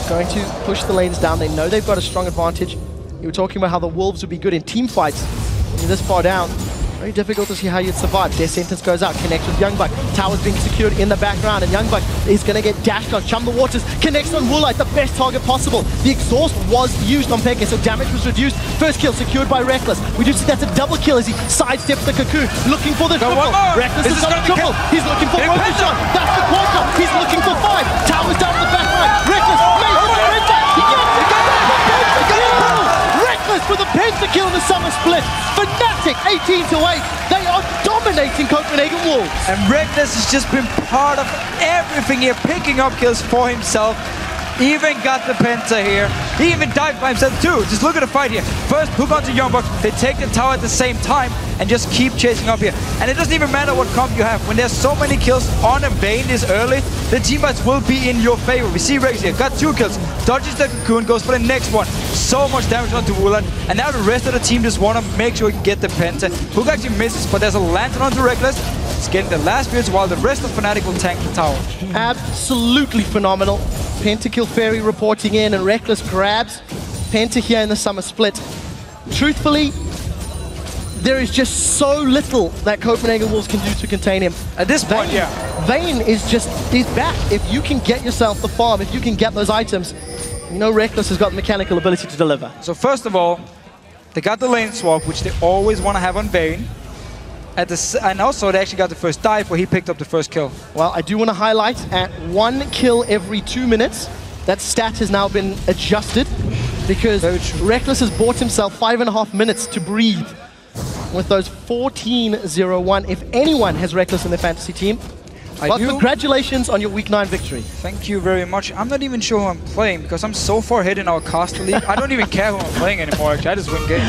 going to push the lanes down. They know they've got a strong advantage. You were talking about how the Wolves would be good in team fights. When you're this far down, Very difficult to see how you'd survive. Their sentence goes out, connects with YoungBuck. Tower's being secured in the background, and YoungBuck is going to get dashed on. Chum the Waters connects on Woolite, the best target possible. The exhaust was used on Peke, so damage was reduced. First kill secured by Rekkles. We do see that's a double kill as he sidesteps the cocoon, looking for the triple. Rekkles has got a triple. He's looking for Brokenshard. That's the quadra. He's looking for 5. Tower's down in the back line. Rekkles makes the penta. Rekkles for the pentakill in the summer split. Fnatic 18-8. They are dominating Copenhagen Wolves. And Rekkles has just been part of everything here, picking up kills for himself. Even got the penta here. He even dived by himself too. Just look at the fight here. First hook onto YoungBuck. They take the tower at the same time and just keep chasing up here. And it doesn't even matter what comp you have. When there's so many kills on a Vayne this early, the team fights will be in your favor. We see Rekkles here, got 2 kills, dodges the cocoon, goes for the next one. So much damage onto Woolite. And now the rest of the team just want to make sure he can get the penta. Hook actually misses, but there's a lantern onto Rekkles. He's getting the last spirits while the rest of Fnatic will tank the tower. Absolutely phenomenal. Pentakill Fairy reporting in, and Rekkles grabs Penta here in the summer split. Truthfully, there is just so little that Copenhagen Wolves can do to contain him. At this point, Vayne is back. If you can get yourself the farm, if you can get those items, you know Rekkles has got the mechanical ability to deliver. So first of all, they got the lane swap, which they always want to have on Vayne. And also they actually got the first dive where he picked up the first kill. Well, I do want to highlight at 1 kill every 2 minutes, that stat has now been adjusted because Rekkles has bought himself 5.5 minutes to breathe with those 14-0-1. If anyone has Rekkles in their fantasy team, well, congratulations on your Week 9 victory. Thank you very much. I'm not even sure who I'm playing because I'm so far ahead in our caster league. I don't even care who I'm playing anymore, actually. I just win games.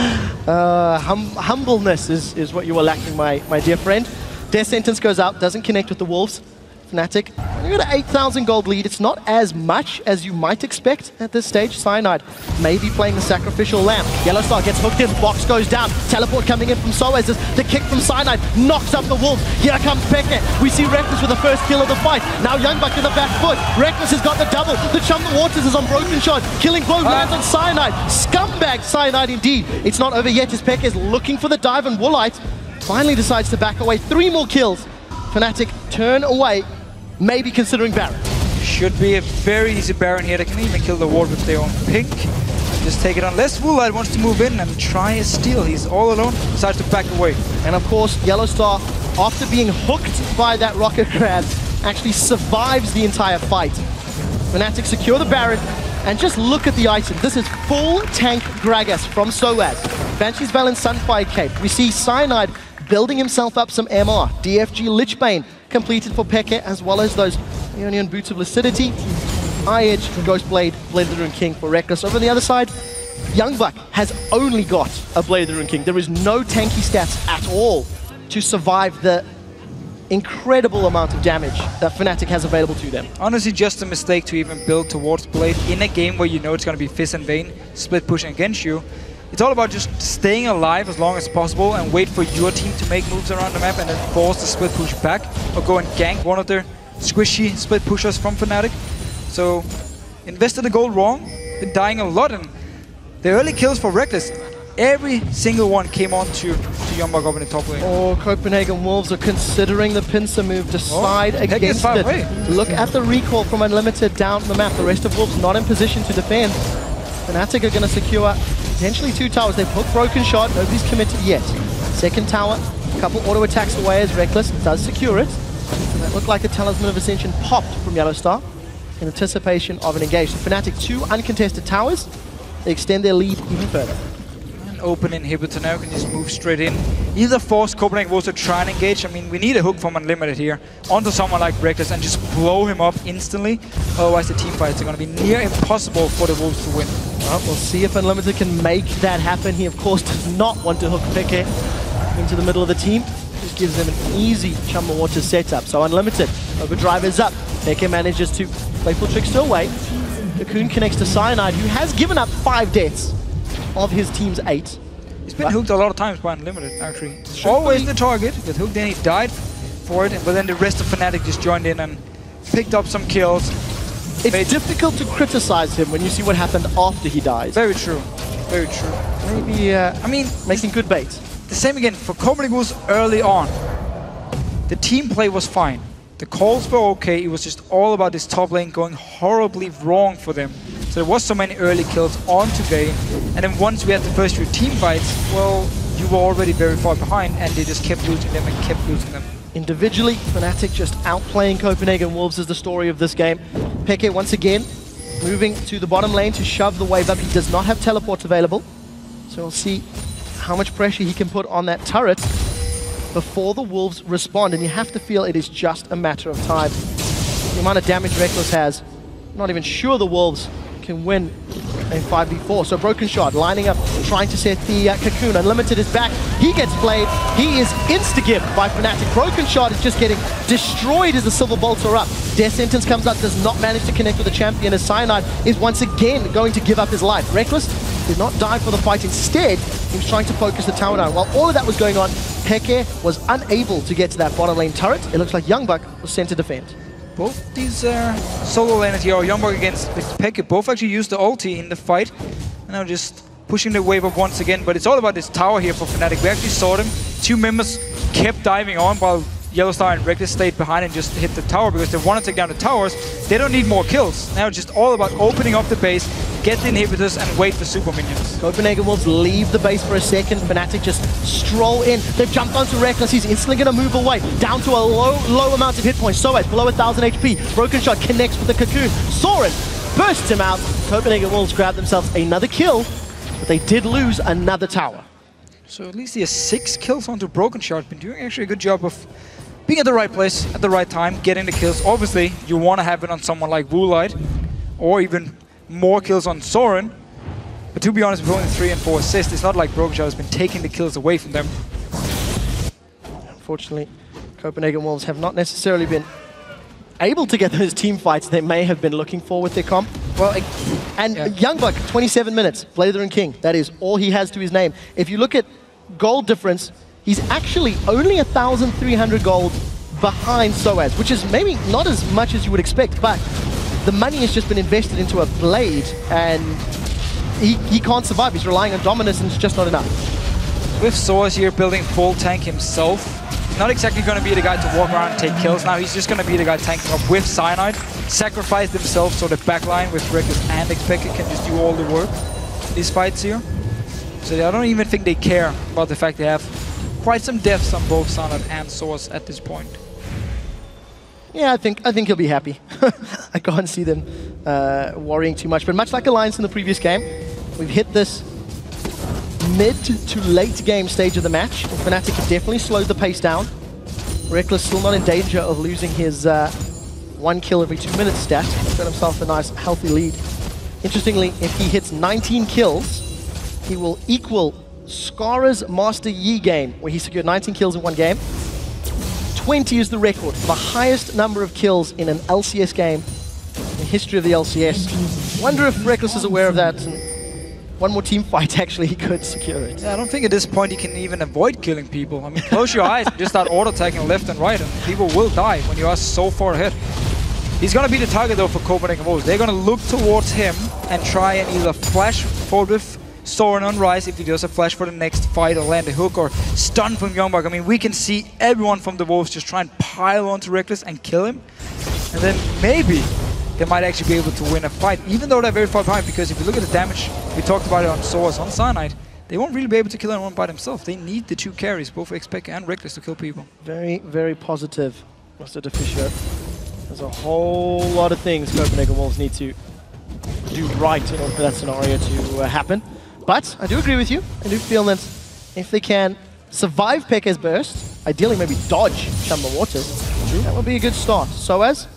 Humbleness is what you were lacking, my dear friend. Their sentence goes out, doesn't connect with the Wolves. Fnatic, you got an 8,000 gold lead. It's not as much as you might expect at this stage. Cyanide maybe playing the sacrificial lamb. YellOwStaR gets hooked in, box goes down. Teleport coming in from sOAZ. The kick from Cyanide knocks up the Wolves. Here comes Peke. We see Rekkles with the first kill of the fight. Now YoungBuck in the back foot. Rekkles has got the double. The Chum the Waters is on Brokenshard. Killing blow lands on Cyanide. Scumbag Cyanide indeed. It's not over yet as Peke is looking for the dive, and Woolite finally decides to back away. 3 more kills. Fnatic turn away. Maybe considering Baron. Should be a very easy Baron here. They can even kill the ward with their own pink. Just take it unless Woolite wants to move in and try a steal. He's all alone, decides to back away. And of course, YellOwStaR, after being hooked by that rocket grab, actually survives the entire fight. Fnatic secure the Baron, and just look at the item. This is full tank Gragas from sOAZ. Banshee's Valen Sunfire Cape. We see Cyanide building himself up some MR. DFG Lichbane completed for Peke, as well as those Ionian Boots of Lucidity. Eye-Edge, Ghostblade, Blade of the Rune King for Rekkles. Over on the other side, YoungBuck has only got a Blade of the Rune King. There is no tanky stats at all to survive the incredible amount of damage that Fnatic has available to them. Honestly, just a mistake to even build towards Blade in a game where you know it's going to be Fizz and Vayne split pushing against you. It's all about just staying alive as long as possible and wait for your team to make moves around the map and then force the split push back or go and gank one of their squishy split pushers from Fnatic. So, invested the gold wrong, been dying a lot, and the early kills for Rekkles, every single one came on to YoungBuck up in the top lane. Oh, Copenhagen Wolves are considering the pincer move, decide against it. Look at the recall from Unlimited down the map. The rest of Wolves not in position to defend. Fnatic are going to secure potentially 2 towers. They've hooked Brokenshard, nobody's committed yet. Second tower, a couple auto attacks away as Rekkles does secure it. And that looked like the Talisman of Ascension popped from YellOwStaR in anticipation of an engage. So Fnatic 2 uncontested towers. They extend their lead even further. An open inhibitor now can just move straight in. Either force Copenhagen Wolves to try and engage. I mean, we need a hook from Unlimited here onto someone like Rekkles and just blow him up instantly. Otherwise, the team fights are going to be near impossible for the Wolves to win. Well, we'll see if Unlimited can make that happen. He, of course, does not want to hook Peke into the middle of the team. Just gives them an easy Chum the Waters setup. So Unlimited, overdrive is up. Peke manages to Playful Trickster away. Cocoon connects to Cyanide, who has given up 5 deaths of his team's 8. He's been hooked a lot of times by Unlimited, actually. Always the target, but hooked in, he died for it, but then the rest of Fnatic just joined in and picked up some kills. It's difficult to criticize him when you see what happened after he dies. Very true. Very true. Maybe, I mean, making good bait. the same again for Copenhagen Wolves early on. The team play was fine. The calls were okay. It was just all about this top lane going horribly wrong for them. So there was so many early kills on today. And then once we had the first few team fights, well, you were already very far behind and they just kept losing them and kept losing them. Individually, Fnatic just outplaying Copenhagen Wolves is the story of this game. Peke once again moving to the bottom lane to shove the wave up. He does not have teleports available. So we'll see how much pressure he can put on that turret before the Wolves respond. And you have to feel it is just a matter of time. The amount of damage Rekkles has, not even sure the Wolves can win a 5v4. So Brokenshard lining up, trying to set the Cocoon. Unlimited is back. He gets played. He is insta-gipped by Fnatic. Brokenshard is just getting destroyed as the Silver Bolts are up. Death Sentence comes up, does not manage to connect with the champion as Cyanide is once again going to give up his life. Rekkles did not die for the fight. Instead, he was trying to focus the tower down. While all of that was going on, Peke was unable to get to that bottom lane turret. It looks like YoungBuck was sent to defend. Both these solo laners here, or YoungBuck against Peke, both actually used the ulti in the fight. And now just pushing the wave up once again. But it's all about this tower here for Fnatic. We actually saw them. Two members kept diving on while YellOwStaR and Rekkles stayed behind and just hit the tower because they want to take down the towers. They don't need more kills. Now it's just all about opening up the base, get the inhibitors, and wait for super minions. Copenhagen Wolves leave the base for a second. Fnatic just stroll in. They've jumped onto Rekkles. He's instantly going to move away. Down to a low amount of hit points. sOAZ below 1,000 HP. Brokenshard connects with the Cocoon. Soren bursts him out. Copenhagen Wolves grab themselves another kill, but they did lose another tower. So at least he has 6 kills onto Brokenshard. Been doing actually a good job of being at the right place, at the right time, getting the kills. Obviously, you want to have it on someone like Woolite, or even more kills on Soren. But to be honest, with only 3 and 4 assists, it's not like Brokenshard has been taking the kills away from them. Unfortunately, Copenhagen Wolves have not necessarily been able to get those team fights they may have been looking for with their comp. Well, and yeah. YoungBuck, 27 minutes, Blazer and King. That is all he has to his name. If you look at gold difference, he's actually only 1,300 gold behind sOAZ, which is maybe not as much as you would expect, but the money has just been invested into a blade, and he can't survive. He's relying on dominance, and it's just not enough. With sOAZ here building full tank himself, not exactly going to be the guy to walk around and take kills. Now he's just going to be the guy tanking up with Cyanide, sacrifice themselves so the backline with Rekkles and xPeke can just do all the work in these fights here. So I don't even think they care about the fact they have quite some deaths on both Cyanide and sOAZ at this point. Yeah, I think he'll be happy. I can't see them worrying too much. But much like Alliance in the previous game, we've hit this mid to late game stage of the match. And Fnatic have definitely slowed the pace down. Rekkles still not in danger of losing his 1 kill every 2 minutes stat. He's got himself a nice healthy lead. Interestingly, if he hits 19 kills, he will equal Skara's Master Yi game, where he secured 19 kills in 1 game. 20 is the record, the highest number of kills in an LCS game in the history of the LCS. Wonder if Rekkles is aware of that. And one more team fight, actually, he could secure it. Yeah, I don't think at this point he can even avoid killing people. I mean, close your eyes and just start auto-attacking left and right, and people will die when you are so far ahead. He's going to be the target, though, for Copenhagen Wolves. They're going to look towards him and try and either flash forward with Soren on Rise if he does a flash for the next fight, or land a hook, or stun from YoungBuck. I mean, we can see everyone from the Wolves just try and pile onto Rekkles and kill him. And then maybe they might actually be able to win a fight, even though they're very far behind, because if you look at the damage, we talked about it on sOAZ, on Cyanide, they won't really be able to kill anyone by themselves. They need the 2 carries, both xPeke and Rekkles, to kill people. Very, very positive, Mr. Deficio. There's a whole lot of things Copenhagen Wolves need to do right in order for that scenario to happen. But I do agree with you. I do feel that if they can survive Peke's burst, ideally maybe dodge Chamber Waters, that would be a good start. sOAZ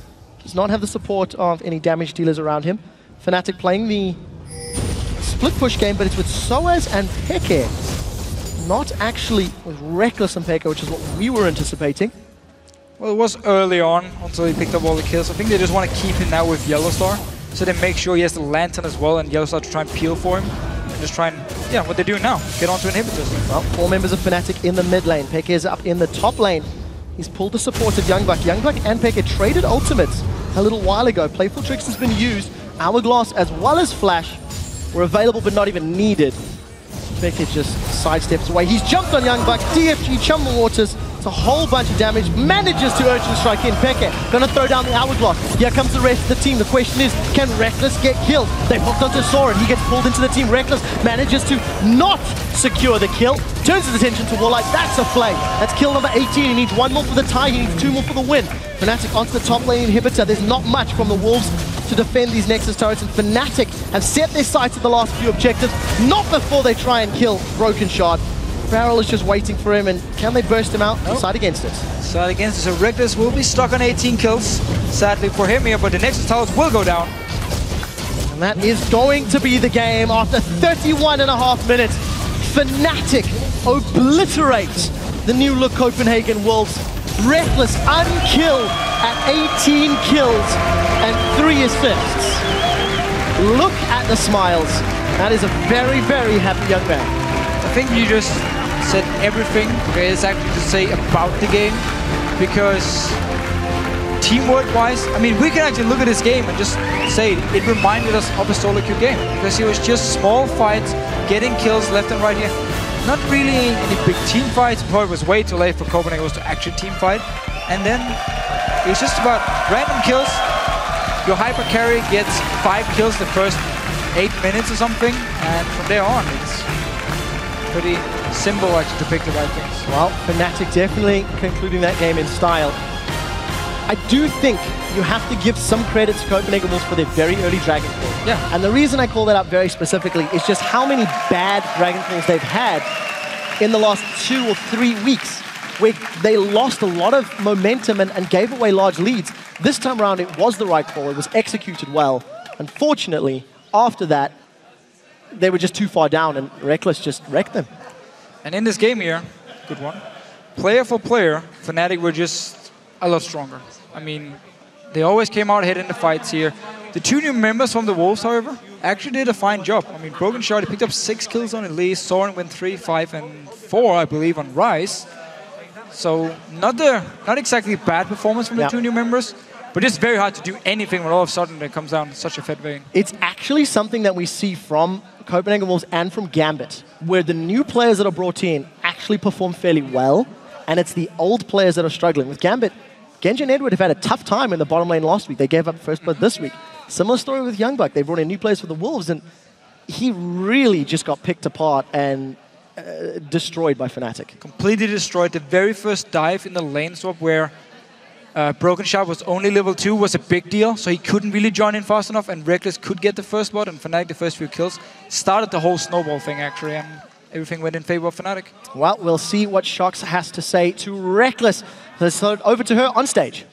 does not have the support of any damage dealers around him. Fnatic playing the split push game, but it's with sOAZ and Peke, not actually with Rekkles and Peke, which is what we were anticipating. Well, it was early on until he picked up all the kills. I think they just want to keep him now with YellOwStaR, so they make sure he has the Lantern as well, and YellOwStaR to try and peel for him. And just try and, yeah, what they're doing now, get onto inhibitors. Well, 4 members of Fnatic in the mid lane. Peke is up in the top lane. He's pulled the support of YoungBuck. YoungBuck and Peke traded ultimates a little while ago. Playful Tricks has been used. Hourglass as well as Flash were available but not even needed. xPeke just sidesteps away. He's jumped on YoungBuck, DFG, Chumble Waters. It's a whole bunch of damage. Manages to urgent strike in. Peke gonna throw down the hourglass. Here comes the rest of the team. The question is, can Rekkles get killed? They hooked onto Soren. He gets pulled into the team. Rekkles manages to not secure the kill. Turns his attention to Woolite. That's a flag. That's kill number 18. He needs 1 more for the tie. He needs 2 more for the win. Fnatic onto the top lane inhibitor. There's not much from the Wolves to defend these Nexus turrets, and Fnatic have set their sights at the last few objectives. Not before they try and kill Brokenshard. Barrel is just waiting for him, and can they burst him out? Nope. Decide against it. Decide against it. So Rekkles will be stuck on 18 kills, sadly for him here, but the Nexus towers will go down. And that is going to be the game after 31.5 minutes. Fnatic obliterates the new look Copenhagen Wolves. Rekkles unkilled at 18 kills and 3 assists. Look at the smiles. That is a very, very happy young man. I think you just said everything there is actually to say about the game, because teamwork-wise, I mean, we can actually look at this game and just say it reminded us of a solo queue game, because it was just small fights, getting kills left and right here. Not really any big team fights, before it was way too late for Copenhagen to actually team fight. And then it was just about random kills. Your hyper carry gets 5 kills the first 8 minutes or something, and from there on, it's pretty simple actually to pick the right things. Well, Fnatic definitely concluding that game in style. I do think you have to give some credit to Copenhagen Wolves for their very early Dragon Call. Yeah. And the reason I call that out very specifically is just how many bad Dragon Calls they've had in the last 2 or 3 weeks, where they lost a lot of momentum and gave away large leads. This time around, it was the right call. It was executed well. Unfortunately, after that, they were just too far down, and Rekkles just wrecked them. And in this game here, good one, player for player, Fnatic were just a lot stronger. I mean, they always came out ahead in the fights here. The 2 new members from the Wolves, however, actually did a fine job. I mean, Brokenshard picked up 6 kills on Elise, Soren went 3, 5, and 4, I believe, on Rise. So not exactly bad performance from the 2 new members, but it's very hard to do anything when all of a sudden it comes down such a fed vein. It's actually something that we see from Copenhagen Wolves and from Gambit, where the new players that are brought in actually perform fairly well, and it's the old players that are struggling. With Gambit, Genji and Edward have had a tough time in the bottom lane last week. They gave up first blood this week. Similar story with YoungBuck. They brought in new players for the Wolves, and he really just got picked apart and destroyed by Fnatic. Completely destroyed. The very first dive in the lane swap where Brokenshard was only level 2 was a big deal, so he couldn't really join in fast enough, and Rekkles could get the first blood, and Fnatic the first few kills. Started the whole snowball thing, actually, and everything went in favor of Fnatic. Well, we'll see what Shox has to say to Rekkles. Let's throw it over to her on stage.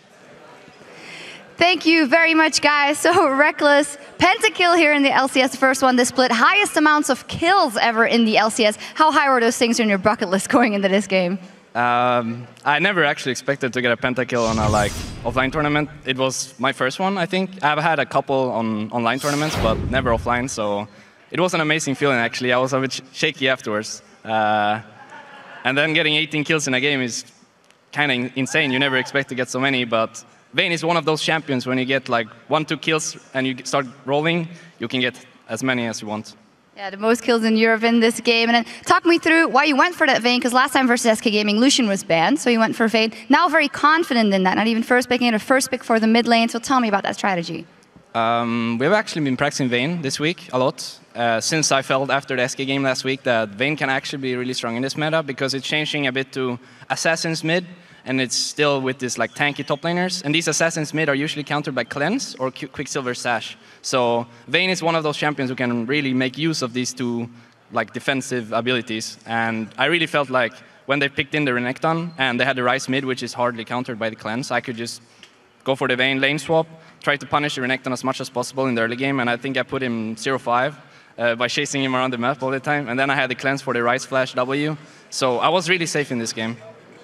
Thank you very much, guys. So Rekkles, pentakill here in the LCS, the first one this split. Highest amounts of kills ever in the LCS. How high were those things on your bucket list going into this game? I never actually expected to get a pentakill on a offline tournament. It was my first one, I think. I've had a couple on online tournaments, but never offline, so it was an amazing feeling, actually. I was a bit shaky afterwards. And then getting 18 kills in a game is kind of insane. You never expect to get so many, but Vayne is one of those champions. When you get 1-2 kills and you start rolling, you can get as many as you want. Yeah, the most kills in Europe in this game. And then talk me through why you went for that Vayne, because last time versus SK Gaming, Lucian was banned, so you went for Vayne. Now very confident in that, not even first picking it, a first pick for the mid lane. So tell me about that strategy. We've actually been practicing Vayne this week a lot, since I felt after the SK game last week that Vayne can actually be really strong in this meta, because it's changing a bit to Assassins mid, and it's still with this tanky top laners. And these Assassins mid are usually countered by Cleanse or Quicksilver Sash. So Vayne is one of those champions who can really make use of these 2 defensive abilities. And I really felt like when they picked in the Renekton and they had the Ryze mid, which is hardly countered by the Cleanse, I could just go for the Vayne lane swap, try to punish the Renekton as much as possible in the early game. And I think I put him 0-5 by chasing him around the map all the time. And then I had the Cleanse for the Ryze Flash W. So I was really safe in this game.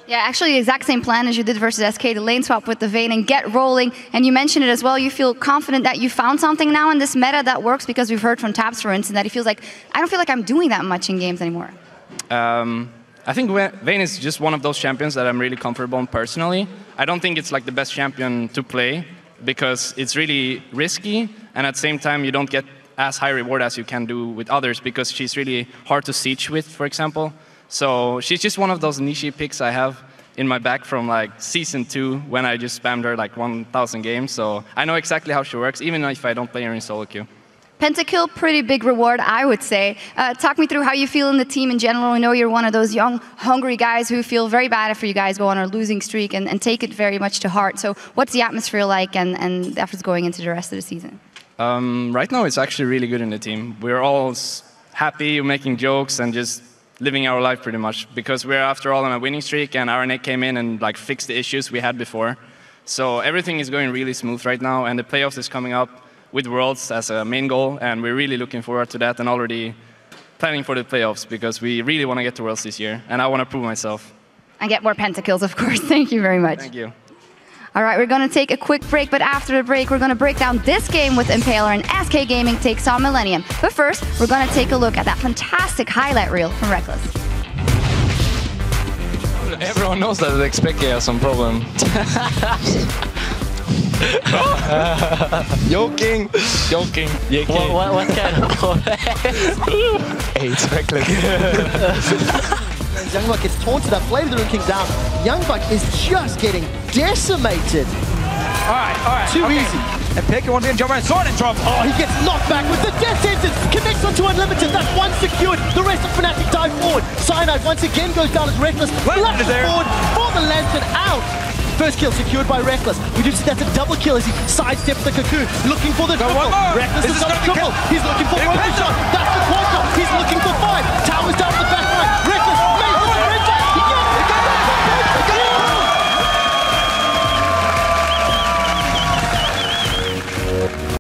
Yeah, actually the exact same plan as you did versus SK, the lane swap with the Vayne and get rolling. And you mentioned it as well, you feel confident that you found something now in this meta that works, because we've heard from Tabs, for instance, that he feels like, I don't feel like I'm doing that much in games anymore. I think Vayne is just one of those champions that I'm really comfortable on personally. I don't think it's the best champion to play, because it's really risky, and at the same time you don't get as high reward as you can do with others because she's really hard to siege with, for example. So she's just one of those niche picks I have in my back from like season 2 when I just spammed her like 1,000 games. So I know exactly how she works, even if I don't play her in solo queue. Pentakill, pretty big reward, I would say. Talk me through how you feel in the team in general. I know you're one of those young, hungry guys who feel very bad after you guys go on a losing streak and take it very much to heart. So what's the atmosphere like and efforts going into the rest of the season? Right now, it's actually really good in the team. We're all happy, making jokes, and just living our life pretty much because we're after all on a winning streak, and RNA came in and like fixed the issues we had before. So everything is going really smooth right now, and the playoffs is coming up with Worlds as a main goal, and we're really looking forward to that and already planning for the playoffs because we really want to get to Worlds this year, and I want to prove myself. And get more pentakills, of course. Thank you very much. Thank you. All right, we're going to take a quick break, but after the break, we're going to break down this game with Impaler and SK Gaming takes on Millennium. But first, we're going to take a look at that fantastic highlight reel from Rekkles. Everyone knows that xPeke has some problem. Joking. What kind of problem? Hey, it's Rekkles. YoungBuck gets taunted up, Flame of the Rune King down. YoungBuck is just getting decimated. All right. Too easy. And Peke once again, Djemel and Soren in trouble. Oh, he gets knocked back with the death sentence. Connects onto Unlimited. That's one secured. The rest of Fnatic dive forward. Cyanide once again goes down as Rekkles. Flashes forward for the lantern out. First kill secured by Rekkles. We do see that's a double kill as he sidesteps the cocoon. Looking for the triple. Rekkles has got a triple. He's looking for Brokenshard. That's the quad. He's looking for 5. Towers down.